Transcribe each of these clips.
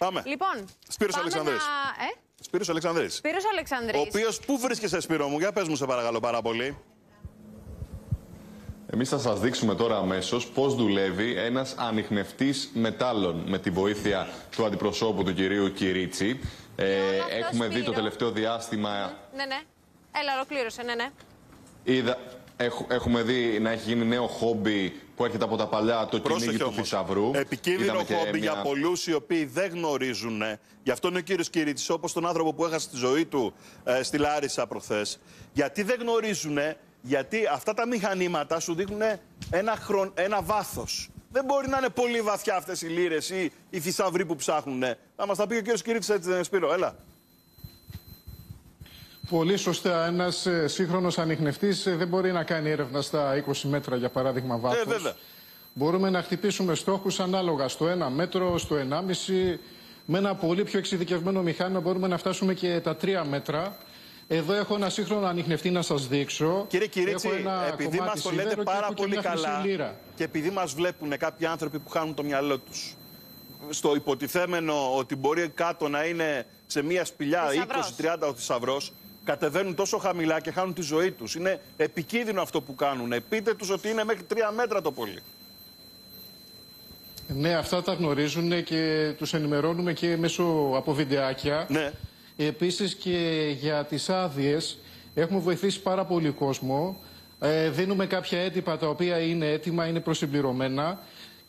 Πάμε. Λοιπόν, Σπύρος Αλεξανδρής. Σπύρος Αλεξανδρής. Σπύρος Αλεξανδρής. Ο οποίος πού βρίσκεσαι, Σπύρο μου, για πες μου σε παρακαλώ πάρα πολύ. Εμείς θα σας δείξουμε τώρα αμέσως πώς δουλεύει ένας ανιχνευτής μετάλλων με τη βοήθεια του αντιπροσώπου του κυρίου Κυρίτσι. Έχουμε δει το τελευταίο διάστημα... Ναι. Έλα, ολοκλήρωσε, ναι. Έχουμε δει να έχει γίνει νέο χόμπι που έρχεται από τα παλιά, το κυνήγι του θησαυρού. Επικίνδυνο χόμπι για πολλούς οι οποίοι δεν γνωρίζουν. Γι' αυτό είναι ο κύριος Κυρίτσης, όπως τον άνθρωπο που έχασε τη ζωή του στη Λάρισα προχθές. Γιατί δεν γνωρίζουν, γιατί αυτά τα μηχανήματα σου δείχνουν ένα βάθος. Δεν μπορεί να είναι πολύ βαθιά αυτές οι λίρες ή οι θησαυροί που ψάχνουν. Θα μας τα πει ο κύριος Κυρίτσης, έτσι δεν είναι, Σπύρο, έλα. Πολύ σωστά. Ένας σύγχρονος ανιχνευτής δεν μπορεί να κάνει έρευνα στα 20 μέτρα, για παράδειγμα, βάθος. Βέβαια. Μπορούμε να χτυπήσουμε στόχους ανάλογα στο 1 μέτρο, στο 1,5. Με ένα πολύ πιο εξειδικευμένο μηχάνημα μπορούμε να φτάσουμε και τα 3 μέτρα. Εδώ έχω ένα σύγχρονο ανιχνευτή να σας δείξω. Κύριε Κυρίτσι, επειδή μας το λέτε πάρα πολύ καλά και επειδή μας βλέπουν κάποιοι άνθρωποι που χάνουν το μυαλό τους στο υποτιθέμενο ότι μπορεί κάτω να είναι σε μία σπηλιά 20-30 ο θησαυρός, κατεβαίνουν τόσο χαμηλά και χάνουν τη ζωή τους. Είναι επικίνδυνο αυτό που κάνουν. Πείτε τους ότι είναι μέχρι 3 μέτρα το πολύ. Ναι, αυτά τα γνωρίζουν και τους ενημερώνουμε και μέσω από βιντεάκια. Ναι. Επίσης και για τις άδειες έχουμε βοηθήσει πάρα πολύ κόσμο. Δίνουμε κάποια έντυπα τα οποία είναι έτοιμα, είναι προσυμπληρωμένα.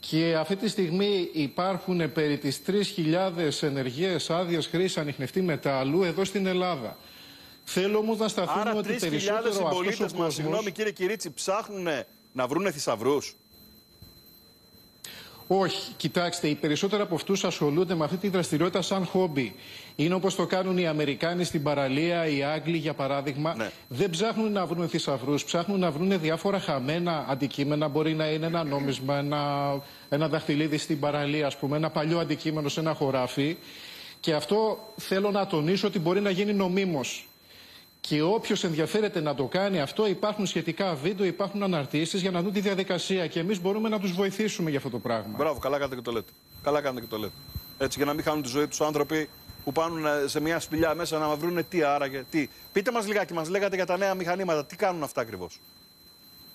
Και αυτή τη στιγμή υπάρχουν περί τις 3.000 ενεργές άδειες χρήσης ανιχνευτή μετάλλου εδώ στην Ελλάδα. Θέλω όμως να σταθούμε ότι περισσότερο αυτός ο κόσμος... Συγγνώμη κύριε Κυρίτσι, ψάχνουν να βρούνε θησαυρούς. Όχι, κοιτάξτε, οι περισσότεροι από αυτούς ασχολούνται με αυτή τη δραστηριότητα σαν χόμπι. Είναι όπως το κάνουν οι Αμερικάνοι στην παραλία, οι Άγγλοι για παράδειγμα. Ναι. Δεν ψάχνουν να βρουν θησαυρούς, ψάχνουν να βρουν διάφορα χαμένα αντικείμενα. Μπορεί να είναι ένα νόμισμα, ένα δαχτυλίδι στην παραλία, ας πούμε, ένα παλιό αντικείμενο σε ένα χωράφι. Και αυτό θέλω να τονίσω ότι μπορεί να γίνει νομίμως. Και όποιος ενδιαφέρεται να το κάνει αυτό, υπάρχουν σχετικά βίντεο, υπάρχουν αναρτήσεις για να δουν τη διαδικασία. Και εμείς μπορούμε να τους βοηθήσουμε για αυτό το πράγμα. Μπράβο, καλά κάνετε και το λέτε. Καλά κάνετε και το λέτε. Έτσι, για να μην χάνουν τη ζωή τους άνθρωποι που πάνε σε μια σπηλιά μέσα να βρουν τι άραγε, τι. Πείτε μας λιγάκι, μας λέγατε για τα νέα μηχανήματα. Τι κάνουν αυτά ακριβώς?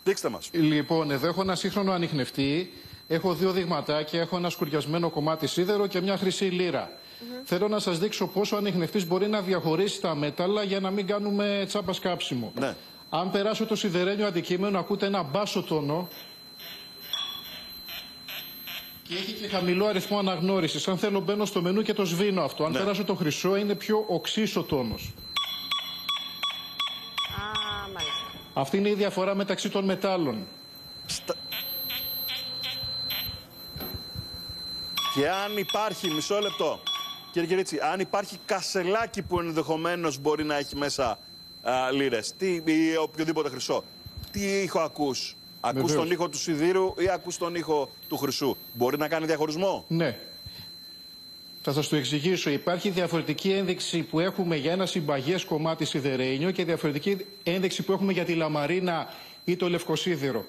Δείξτε μας. Λοιπόν, εδώ έχω ένα σύγχρονο ανιχνευτή. Έχω 2 δειγματάκια, έχω ένα σκουριασμένο κομμάτι σίδερο και μια χρυσή λίρα. Θέλω να σας δείξω πόσο ο ανιχνευτής μπορεί να διαχωρίσει τα μέταλλα για να μην κάνουμε τσάπα σκάψιμο. Ναι. Αν περάσω το σιδερένιο αντικείμενο, ακούτε ένα μπάσο τόνο και έχει και χαμηλό αριθμό αναγνώρισης. Αν θέλω μπαίνω στο μενού και το σβήνω αυτό. Αν περάσω το χρυσό, είναι πιο οξύς ο τόνος. Μάλιστα. Αυτή είναι η διαφορά μεταξύ των μετάλλων. Και αν υπάρχει, μισό λεπτό, κύριε Κυρίτσι, αν υπάρχει κασελάκι που ενδεχομένως μπορεί να έχει μέσα λίρες ή οποιοδήποτε χρυσό, τι ήχο ακούς? Ακούς τον ήχο του σιδήρου ή ακούς τον ήχο του χρυσού? Μπορεί να κάνει διαχωρισμό? Ναι. Θα σας το εξηγήσω. Υπάρχει διαφορετική ένδειξη που έχουμε για ένα συμπαγές κομμάτι σιδερένιο και διαφορετική ένδειξη που έχουμε για τη λαμαρίνα ή το λευκοσίδηρο.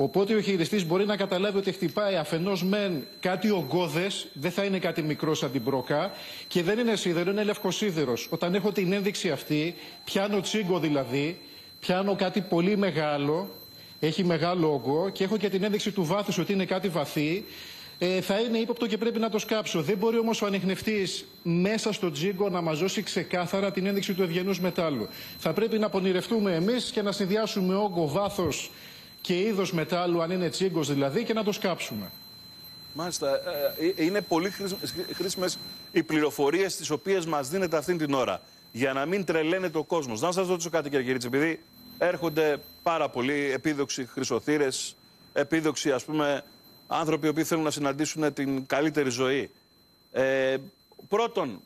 Οπότε ο χειριστής μπορεί να καταλάβει ότι χτυπάει αφενός μεν κάτι ογκώδες, δεν θα είναι κάτι μικρό σαν την μπρόκα, και δεν είναι σίδερο, είναι λευκοσίδηρος. Όταν έχω την ένδειξη αυτή, πιάνω τσίγκο δηλαδή, πιάνω κάτι πολύ μεγάλο, έχει μεγάλο όγκο, και έχω και την ένδειξη του βάθους ότι είναι κάτι βαθύ, θα είναι ύποπτο και πρέπει να το σκάψω. Δεν μπορεί όμως ο ανιχνευτής μέσα στο τζίγκο να μας δώσει ξεκάθαρα την ένδειξη του ευγενούς μετάλλου. Θα πρέπει να πονηρευτούμε εμείς και να συνδυάσουμε όγκο, βάθος και είδος μετάλλου, αν είναι τσίγκος δηλαδή, και να το σκάψουμε. Μάλιστα. Είναι πολύ χρήσιμες οι πληροφορίες τις οποίες μας δίνετε αυτήν την ώρα, για να μην τρελαίνεται ο κόσμος. Να σας ρωτήσω κάτι, κύριε Κυρίτσι, επειδή έρχονται πάρα πολλοί επίδοξοι χρυσοθύρες, επίδοξοι, ας πούμε, άνθρωποι οι οποίοι θέλουν να συναντήσουν την καλύτερη ζωή. Πρώτον,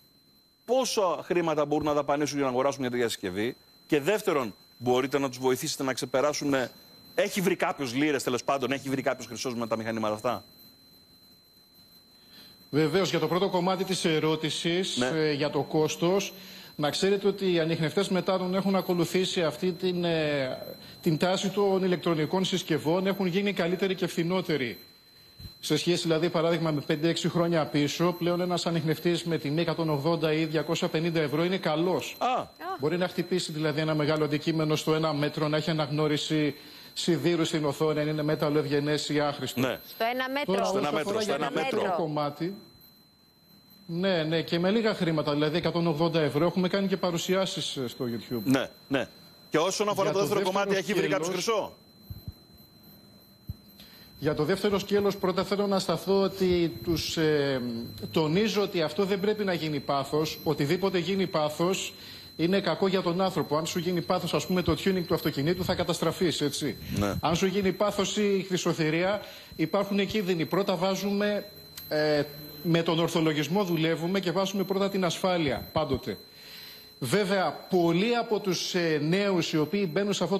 πόσα χρήματα μπορούν να δαπανίσουν για να αγοράσουν μια τέτοια συσκευή? Και δεύτερον, μπορείτε να τους βοηθήσετε να ξεπεράσουν? Έχει βρει κάποιος λίρες, τέλος πάντων, έχει βρει κάποιος χρυσός με τα μηχανήματα αυτά? Βεβαίως, για το πρώτο κομμάτι της ερώτησης, για το κόστος, να ξέρετε ότι οι ανιχνευτές μετάλλων έχουν ακολουθήσει αυτή την τάση των ηλεκτρονικών συσκευών, έχουν γίνει καλύτεροι και φθηνότεροι. Σε σχέση δηλαδή παράδειγμα με 5-6 χρόνια πίσω, πλέον ένας ανιχνευτής με τιμή 180 ή 250 ευρώ είναι καλός. Μπορεί να χτυπήσει δηλαδή ένα μεγάλο αντικείμενο στο 1 μέτρο, να έχει αναγνώριση σιδήρου στην οθόνη, αν είναι μέταλλο ευγενές ή άχρηστο. Ναι. Στο 1 μέτρο. Τώρα, στο 1 μέτρο. Στο 1 μέτρο. Κομμάτι, ναι, και με λίγα χρήματα, δηλαδή 180 ευρώ, έχουμε κάνει και παρουσιάσεις στο YouTube. Ναι, ναι. Και όσον αφορά το δεύτερο κομμάτι, έχει βρει κάποιο χρυσό? Για το δεύτερο σκέλος πρώτα θέλω να σταθώ ότι τους τονίζω ότι αυτό δεν πρέπει να γίνει πάθος. Οτιδήποτε γίνει πάθος είναι κακό για τον άνθρωπο. Αν σου γίνει πάθος, ας πούμε, το tuning του αυτοκινήτου, θα καταστραφείς, έτσι. Ναι. Αν σου γίνει πάθος η χρυσοθυρία, υπάρχουν κίνδυνοι. Πρώτα βάζουμε, με τον ορθολογισμό δουλεύουμε και βάζουμε πρώτα την ασφάλεια, πάντοτε. Βέβαια, πολλοί από τους νέους οι οποίοι μπαίνουν σε αυτό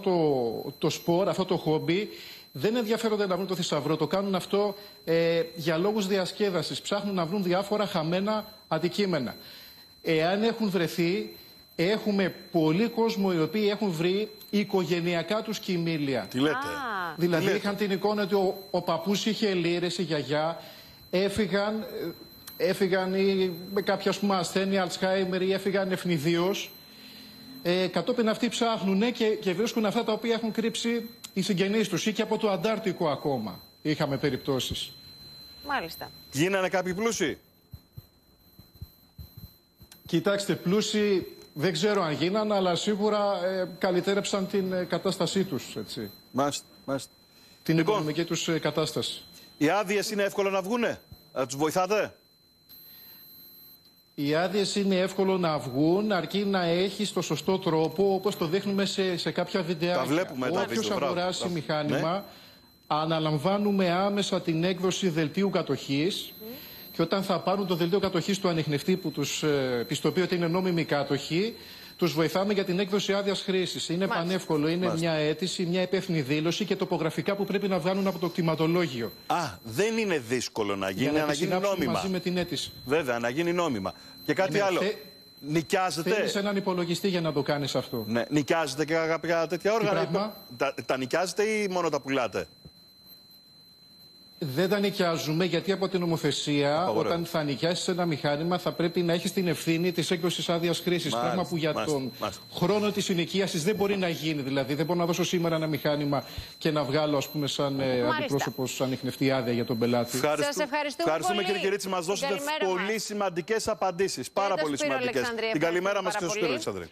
το σπορ, αυτό το χόμπι, δεν ενδιαφέρονται να βρουν το θησαυρό. Το κάνουν αυτό για λόγους διασκέδασης. Ψάχνουν να βρουν διάφορα χαμένα αντικείμενα. Εάν έχουν βρεθεί, έχουμε πολλοί κόσμο οι οποίοι έχουν βρει οικογενειακά τους κοιμήλια. Τι λέτε? Δηλαδή είχαν την εικόνα ότι ο παππούς είχε λύρες, η γιαγιά, έφυγαν ή με κάποια ασθένεια, Αλτσχάιμερ, ή έφυγαν ευνηδίως. Κατόπιν αυτοί ψάχνουν και βρίσκουν αυτά τα οποία έχουν κρύψει οι συγγενείς τους ή και από το Αντάρτικο ακόμα. Είχαμε περιπτώσεις. Μάλιστα. Γίνανε κάποιοι πλούσιοι? Κοιτάξτε, πλούσιοι δεν ξέρω αν γίνανε, αλλά σίγουρα καλυτέρεψαν την κατάστασή τους, έτσι. Μάλιστα. Την οικονομική τους κατάσταση. Οι άδειες είναι εύκολο να βγούνε? Τους βοηθάτε? Οι άδειες είναι εύκολο να βγουν, αρκεί να έχει το σωστό τρόπο, όπως το δείχνουμε σε κάποια βιντεάκια. Τα βλέπουμε τα βίντεο. Όποιος αγοράσει μηχάνημα, αναλαμβάνουμε άμεσα την έκδοση δελτίου κατοχής και όταν θα πάρουν το δελτίο κατοχής του ανιχνευτή που τους πιστοποιεί ότι είναι νόμιμοι κάτοχοι, τους βοηθάμε για την έκδοση άδειας χρήσης. Είναι πανεύκολο, είναι μια αίτηση, μια υπεύθυνη δήλωση και τοπογραφικά που πρέπει να βγάλουν από το κτηματολόγιο. Δεν είναι δύσκολο να γίνει, να γίνει νόμιμα. Μαζί με την αίτηση. Βέβαια, να γίνει νόμιμα. Και κάτι άλλο. Νοικιάζετε? Θέλεις έναν υπολογιστή για να το κάνεις αυτό. Ναι. Νοικιάζετε και κάποια τέτοια όργανα? Τα νοικιάζετε ή μόνο τα πουλάτε? Δεν τα νοικιάζουμε γιατί από την νομοθεσία όταν θα νοικιάσεις ένα μηχάνημα θα πρέπει να έχεις την ευθύνη της έκδοσης άδειας χρήσης. Πράγμα που για τον χρόνο της ενοικίασης δεν μπορεί να γίνει. Δηλαδή δεν μπορώ να δώσω σήμερα ένα μηχάνημα και να βγάλω ας πούμε σαν αντιπρόσωπος ανιχνευτή άδεια για τον πελάτη. Σας ευχαριστούμε κύριε Κυρίτσι, μας δώσετε πολύ σημαντικές απαντήσεις. Πάρα πολύ σημαντικές. Την καλημέρα μας και στον Σπύρο Αλεξανδρή.